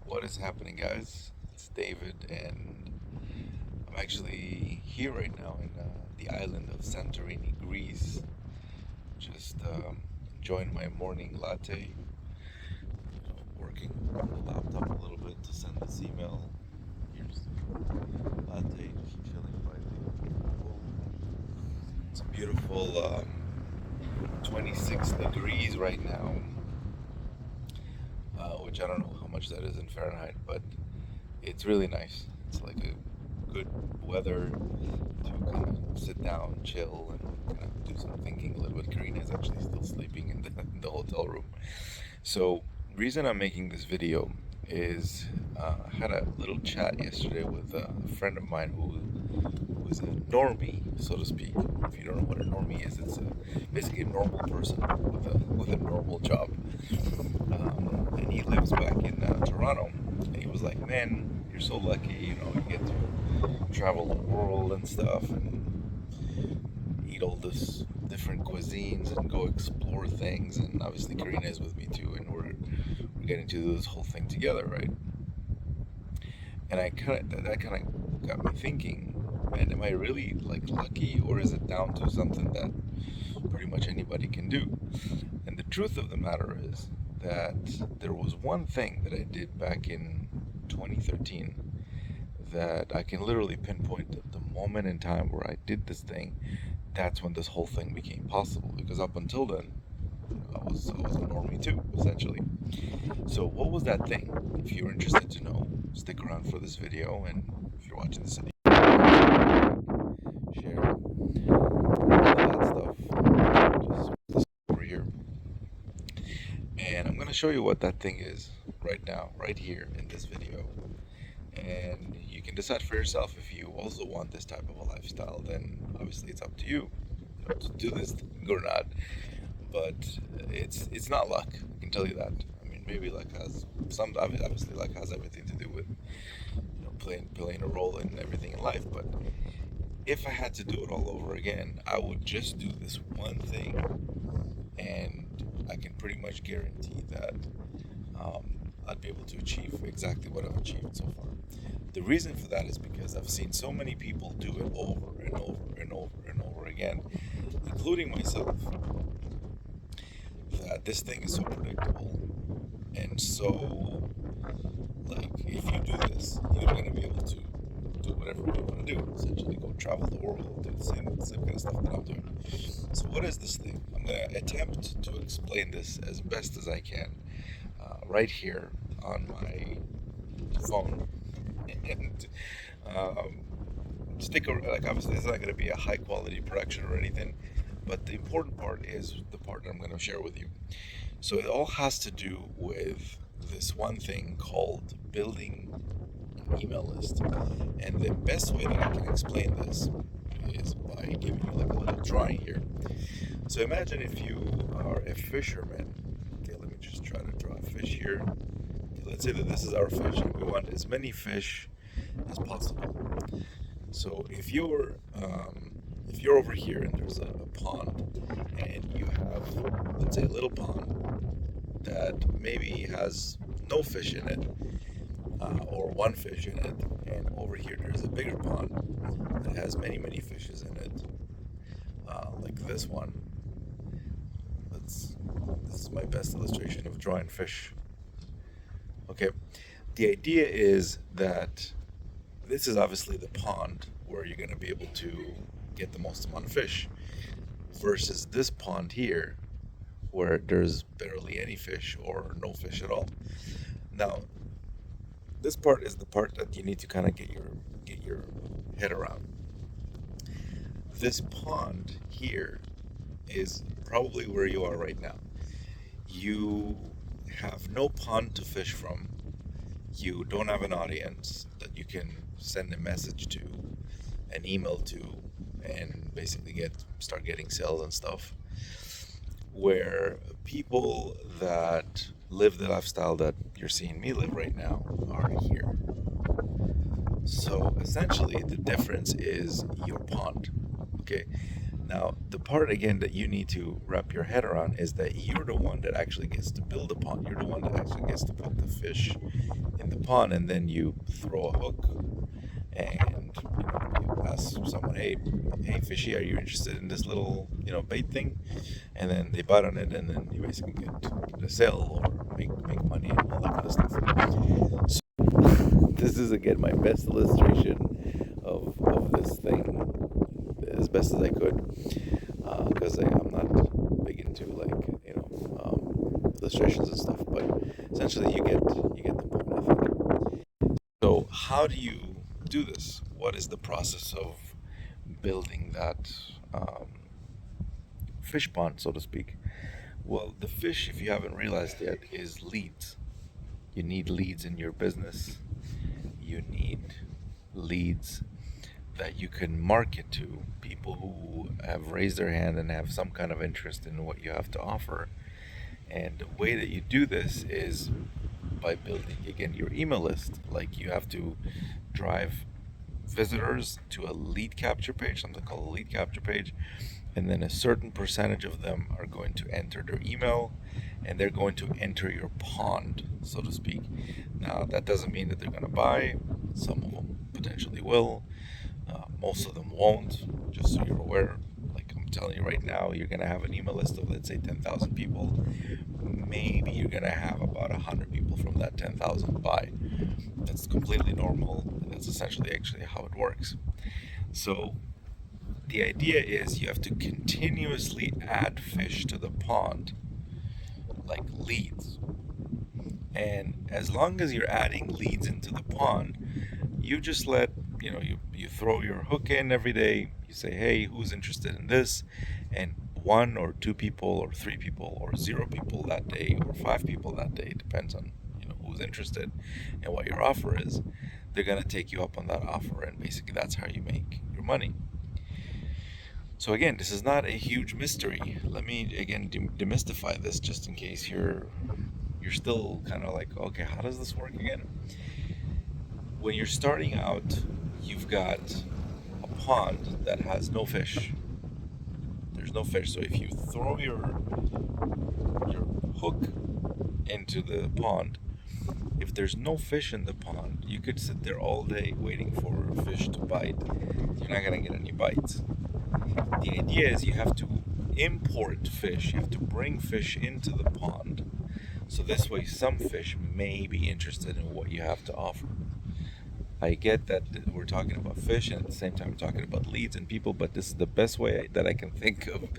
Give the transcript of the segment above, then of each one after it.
What is happening, guys? It's David, and I'm actually here right now in the island of Santorini, Greece. Just enjoying my morning latte, working on the laptop a little bit to send this email. Here's latte, just chilling by the pool. It's a beautiful 26 degrees right now, which I don't know how much that is in Fahrenheit, but it's really nice. It's like a good weather to kind of sit down, chill, and kind of do some thinking a little bit. Karina is actually still sleeping in the hotel room. So, reason I'm making this video is I had a little chat yesterday with a friend of mine who's a normie, so to speak. If you don't know what a normie is, it's basically a normal person with a normal job. And he lives back in Toronto. And he was like, "Man, you're so lucky. You get to travel the world and stuff, and eat all this different cuisines and go explore things." And obviously, Karina is with me too, and we're getting to do this whole thing together, right? And that kind of got me thinking, man, am I really like lucky, or is it down to something that pretty much anybody can do? And the truth of the matter is that there was one thing that I did back in 2013 that I can literally pinpoint the moment in time where I did this thing. That's when this whole thing became possible. Because up until then, I was a normie too, essentially. So what was that thing? If you're interested to know, stick around for this video, and if you're watching this video, share all that stuff. Just this over here, and I'm gonna show you what that thing is right now, right here in this video. And you can decide for yourself if you also want this type of a lifestyle. Then obviously it's up to you, to do this thing or not. But it's not luck. I can tell you that. I mean, maybe luck has some. Obviously, luck has everything to do with playing a role in everything in life. But if I had to do it all over again, I would just do this one thing, and I can pretty much guarantee that I'd be able to achieve exactly what I've achieved so far. The reason for that is because I've seen so many people do it over and over and over and over again, including myself, that this thing is so predictable. And so, like, if you do this, you're going to be able to do whatever you want to do. Essentially, go travel the world, do the same kind of stuff that I'm doing. So, what is this thing? I'm going to attempt to explain this as best as I can right here on my phone. And um, like, obviously, it's not going to be a high quality production or anything, but the important part is the part that I'm going to share with you. So it all has to do with this one thing called building an email list. And the best way that I can explain this is by giving you like a little drawing here. So imagine if you are a fisherman. Okay, let me just try to draw a fish here. Okay, let's say that this is our fish, and we want as many fish as possible. So if you're over here and there's a pond, and you have, let's say, a little pond that maybe has no fish in it, or one fish in it, and over here there's a bigger pond that has many fishes in it, like this one. Let's. This is my best illustration of drawing fish. Okay, the idea is that this is obviously the pond where you're going to be able to get the most amount of fish, versus this pond here where there's barely any fish or no fish at all. Now, this part is the part that you need to kind of get your head around. This pond here is probably where you are right now. You have no pond to fish from. You don't have an audience that you can send a message to, an email to, and basically start getting sales and stuff. Where people that live the lifestyle that you're seeing me live right now are here. So essentially, the difference is your pond. Okay. Now, the part again that you need to wrap your head around is that you're the one that actually gets to build a pond. You're the one that actually gets to put the fish in the pond, and then you throw a hook and you ask someone, hey, fishy, are you interested in this little bait thing? And then they bite on it, and then you basically get a sale or make money and all that kind of stuff. So this is again my best illustration of this thing as best as I could, because I'm not big into illustrations and stuff, but essentially you get the point, I think. So how do you do this? What is the process of building that fish pond, so to speak? Well, the fish, if you haven't realized yet, is leads. You need leads in your business. You need leads that you can market to, people who have raised their hand and have some kind of interest in what you have to offer. And the way that you do this is by building, again, your email list. Like, you have to drive visitors to a lead capture page, something called a lead capture page, and then a certain percentage of them are going to enter their email, and they're going to enter your pond, so to speak. Now, that doesn't mean that they're going to buy. Some of them potentially will. Most of them won't, just so you're aware. Like I'm telling you right now, you're going to have an email list of, let's say, 10,000 people. Maybe you're going to have about 100 people from that 10,000 buy. That's completely normal. And that's essentially actually how it works. So the idea is you have to continuously add fish to the pond, like leads. And as long as you're adding leads into the pond, you just let, you throw your hook in every day. You say, hey, who's interested in this? And 1 or 2 people or 3 people or 0 people that day or 5 people that day, depends on, who's interested and what your offer is. They're going to take you up on that offer, and basically that's how you make your money. So again, this is not a huge mystery. Let me again demystify this, just in case you're still kind of like, okay, how does this work again? When you're starting out, you've got a pond that has no fish. There's no fish. So if you throw your hook into the pond, if there's no fish in the pond, you could sit there all day waiting for a fish to bite. You're not going to get any bites. The idea is you have to import fish. You have to bring fish into the pond. So this way some fish may be interested in what you have to offer. I get that we're talking about fish, and at the same time we're talking about leads and people, but this is the best way that I can think of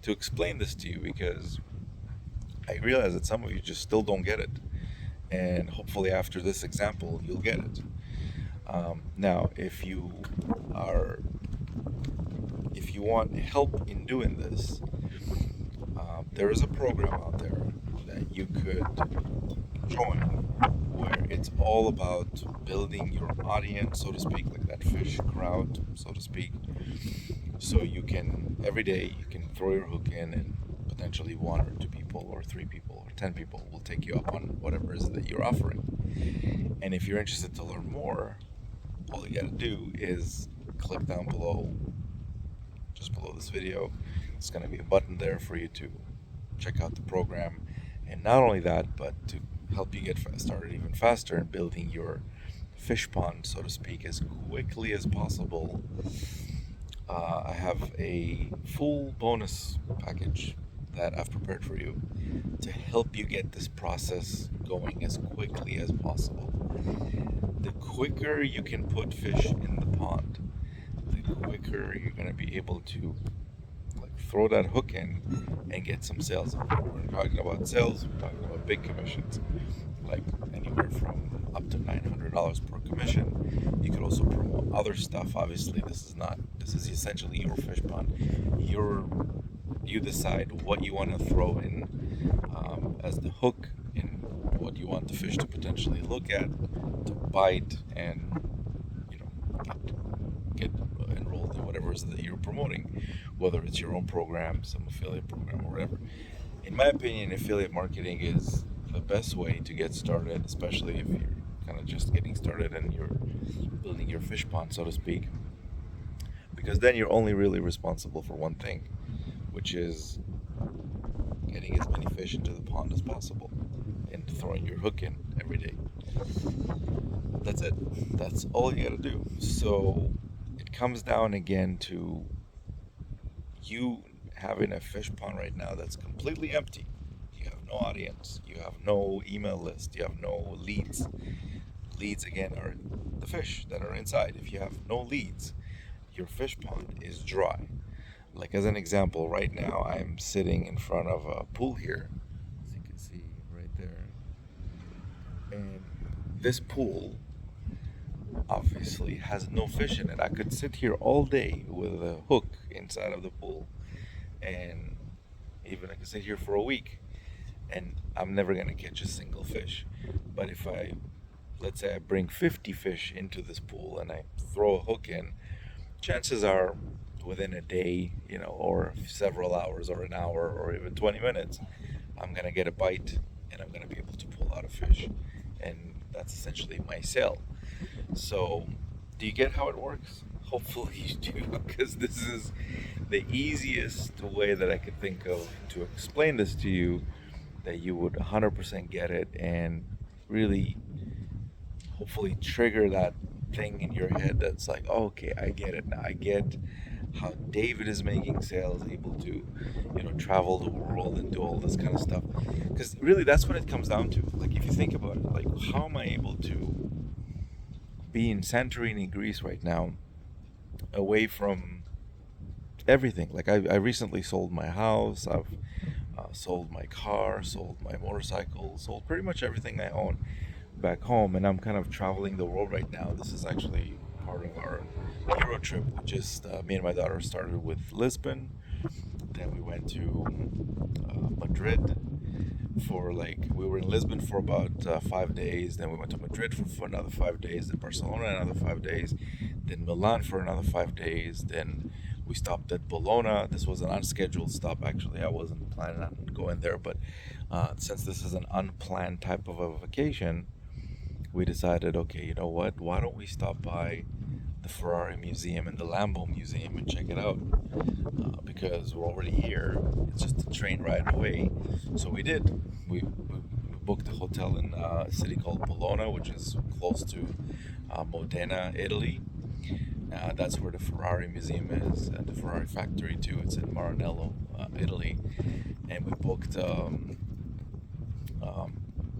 to explain this to you, because I realize that some of you just still don't get it. And hopefully after this example, you'll get it. Now, if you want help in doing this, there is a program out there that you could join, where it's all about building your audience, so to speak, like that fish crowd, so to speak. So you can, every day, you can throw your hook in, and potentially 1 or 2 people or 3 people or 10 people will take you up on whatever it is that you're offering. And if you're interested to learn more, all you gotta do is click down below, just below this video. It's gonna be a button there for you to check out the program. And not only that, but to help you get started even faster in building your fish pond, so to speak, as quickly as possible. I have a full bonus package that I've prepared for you to help you get this process going as quickly as possible. The quicker you can put fish in the pond, the quicker you're going to be able to throw that hook in and get some sales. We're talking about sales, we're talking about big commissions, like anywhere from up to $900 per commission. You could also promote other stuff. Obviously, this is essentially your fish pond. You decide what you want to throw in as the hook, and what you want the fish to potentially look at, to bite, and get enrolled in whatever it is that you're promoting, whether it's your own program, some affiliate program, or whatever. In my opinion, affiliate marketing is the best way to get started, especially if you're kind of just getting started and you're building your fish pond, so to speak. because then you're only really responsible for one thing, which is getting as many fish into the pond as possible and throwing your hook in every day. That's it. That's all you gotta do. So it comes down again to you having a fish pond right now that's completely empty. You have no audience, you have no email list, you have no leads. Leads again are the fish that are inside. If you have no leads, your fish pond is dry. Like as an example, right now I'm sitting in front of a pool here, as you can see right there. And this pool obviously has no fish in it. I could sit here all day with a hook inside of the pool, and even I could sit here for a week, and I'm never gonna catch a single fish. But if I, let's say I bring 50 fish into this pool and I throw a hook in, chances are within a day, or several hours or an hour or even 20 minutes, I'm gonna get a bite and I'm gonna be able to pull out a fish. And that's essentially my sale. So, do you get how it works? Hopefully you do, because this is the easiest way that I could think of to explain this to you, that you would 100% get it and really hopefully trigger that thing in your head that's like, oh, okay, I get it now. I get how David is making sales, able to, travel the world and do all this kind of stuff. Because really, that's what it comes down to. Like, if you think about it, like, how am I able to be in Santorini, Greece right now, away from everything? Like, I recently sold my house, I've sold my car, sold my motorcycle, sold pretty much everything I own back home, and I'm kind of traveling the world right now. This is actually part of our Euro trip. We just, me and my daughter started with Lisbon, then we went to Madrid for we were in Lisbon for about 5 days, then we went to Madrid for another 5 days, then Barcelona another 5 days, then Milan for another 5 days, then we stopped at Bologna. This was an unscheduled stop, actually. I wasn't planning on going there, but since this is an unplanned type of a vacation, we decided, okay, you know what? Why don't we stop by the Ferrari Museum and the Lambo Museum and check it out? Because we're already here. It's just a train ride away. So we did. We booked a hotel in a city called Bologna, which is close to Modena, Italy. That's where the Ferrari Museum is, and the Ferrari factory too. It's in Maranello, Italy. And we booked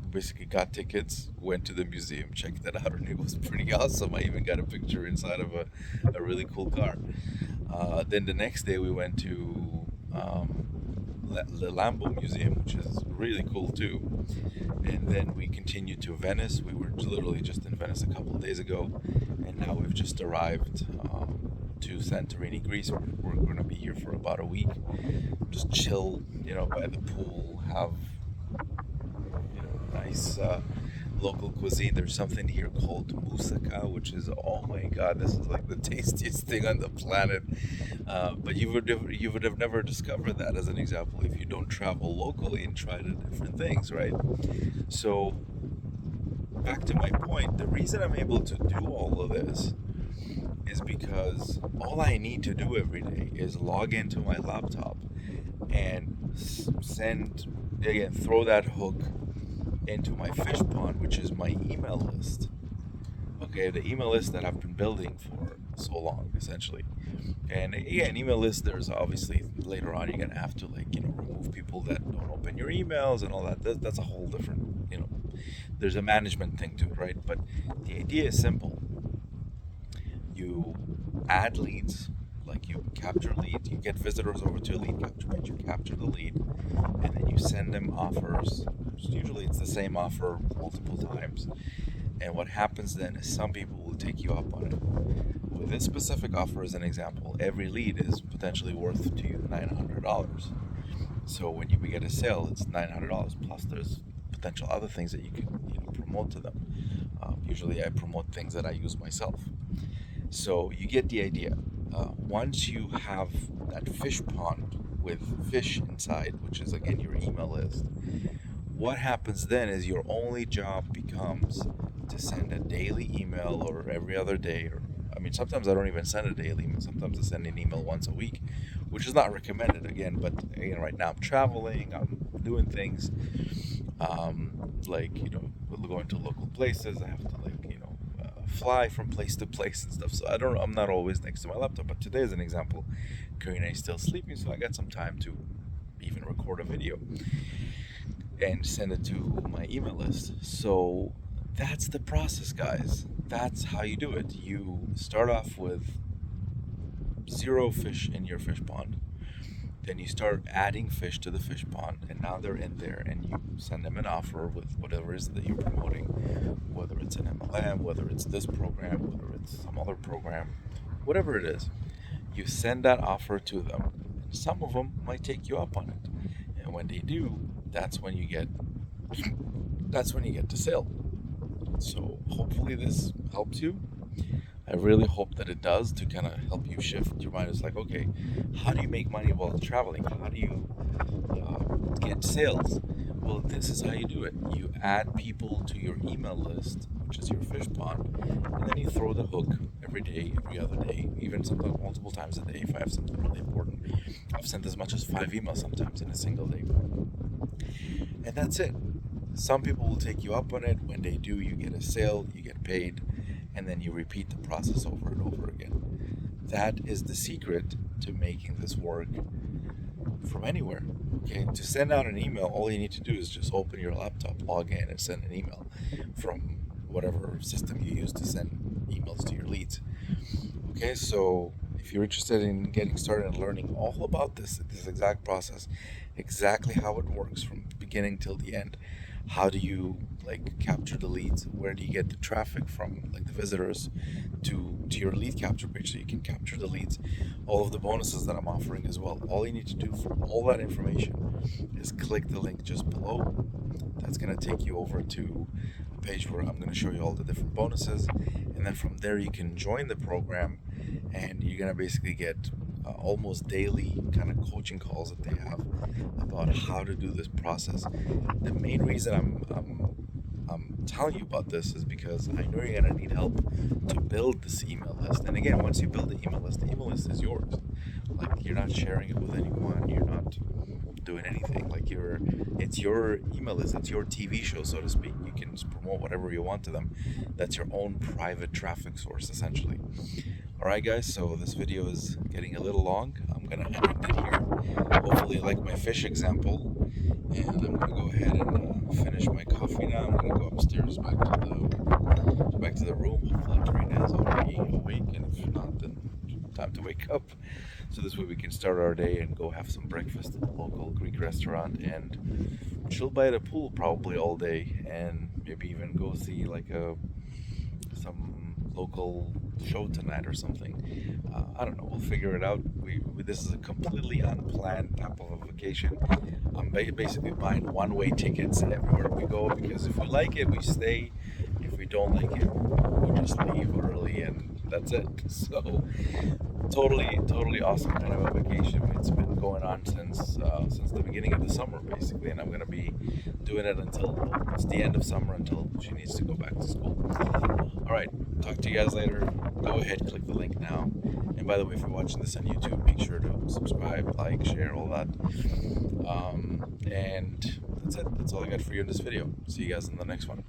basically got tickets, went to the museum, checked it out, and it was pretty awesome. I even got a picture inside of a really cool car. Then the next day we went to the Lambo Museum, which is really cool too. And then we continued to Venice. We were literally just in Venice a couple of days ago, and now we've just arrived to Santorini, Greece. We're going to be here for about a week. Just chill, by the pool, have nice local cuisine. There's something here called moussaka, which is, oh my god, this is like the tastiest thing on the planet. But you would have never discovered that, as an example, if you don't travel locally and try the different things, right? So back to my point, the reason I'm able to do all of this is because all I need to do every day is log into my laptop and throw that hook into my fish pond, which is my email list. Okay, the email list that I've been building for so long, essentially. And an email list, there's obviously later on you're gonna have to remove people that don't open your emails and all that. That's a whole different, there's a management thing to it, right? But the idea is simple. You add leads, like you capture leads, you get visitors over to a lead capture page, you capture the lead, and then you send them offers. Usually it's the same offer multiple times. And what happens then is some people will take you up on it. With this specific offer, as an example, every lead is potentially worth to you $900. So when you get a sale, it's $900, plus there's potential other things that you can promote to them. Usually I promote things that I use myself. So you get the idea. Once you have that fish pond with fish inside, which is again your email list, what happens then is your only job becomes to send a daily email, or every other day, or I mean, sometimes I don't even send it daily. Sometimes I send an email once a week, which is not recommended again. But right now I'm traveling, I'm doing things, like going to local places. I have to fly from place to place and stuff. So I'm not always next to my laptop. But today, as an example, Karina is still sleeping, so I got some time to even record a video and send it to my email list. So that's the process, guys. That's how you do it. You start off with 0 fish in your fish pond. Then you start adding fish to the fish pond, and now they're in there, and you send them an offer with whatever it is that you're promoting, whether it's an MLM, whether it's this program, whether it's some other program, whatever it is. You send that offer to them. Some of them might take you up on it, and when they do, that's when you get the sale. So hopefully this helps you. I really hope that it does, to kind of help you shift your mind. It's like, okay, how do you make money while traveling? How do you get sales? Well, this is how you do it. You add people to your email list, which is your fish pond, and then you throw the hook every day, every other day, even sometimes multiple times a day if I have something really important. I've sent as much as 5 emails sometimes in a single day. And that's it. Some people will take you up on it. When they do, you get a sale, you get paid, and then you repeat the process over and over again. That is the secret to making this work from anywhere. Okay, to send out an email, all you need to do is just open your laptop, log in, and send an email from whatever system you use to send emails to your leads. Okay, so if you're interested in getting started and learning all about this exact process, exactly how it works from beginning till the end, how do you capture the leads, where do you get the traffic from, the visitors to your lead capture page, so you can capture the leads, all of the bonuses that I'm offering as well. All you need to do for all that information is click the link just below. That's going to take you over to a page where I'm going to show you all the different bonuses, and then from there you can join the program, and you're going to basically get almost daily kind of coaching calls that they have about how to do this process. The main reason I'm telling you about this is because I know you're going to need help to build this email list. And again, once you build the email list is yours. You're not sharing it with anyone. You're not doing anything. It's your email list. It's your TV show, so to speak. You can just promote whatever you want to them. That's your own private traffic source, essentially. All right, guys. So this video is getting a little long. I'm gonna end it here. Hopefully, you like my fish example. And I'm gonna go ahead and finish my coffee now. I'm gonna go upstairs back to the room. Hopefully, Karina is already awake, and if not, then time to wake up. So this way we can start our day and go have some breakfast at the local Greek restaurant and chill by the pool probably all day, and maybe even go see some local show tonight or something. I don't know. We'll figure it out. This is a completely unplanned type of a vacation. I'm basically buying one-way tickets everywhere we go, because if we like it, we stay. If we don't like it, we just leave early, and that's it. So totally awesome kind of a vacation. It's been going on since the beginning of the summer, basically, and I'm going to be doing it until it's the end of summer, until she needs to go back to school. All right, talk to you guys later. Go ahead, click the link now. And by the way, if you're watching this on YouTube, make sure to subscribe, like, share, all that. And that's it. That's all I got for you in this video. See you guys in the next one.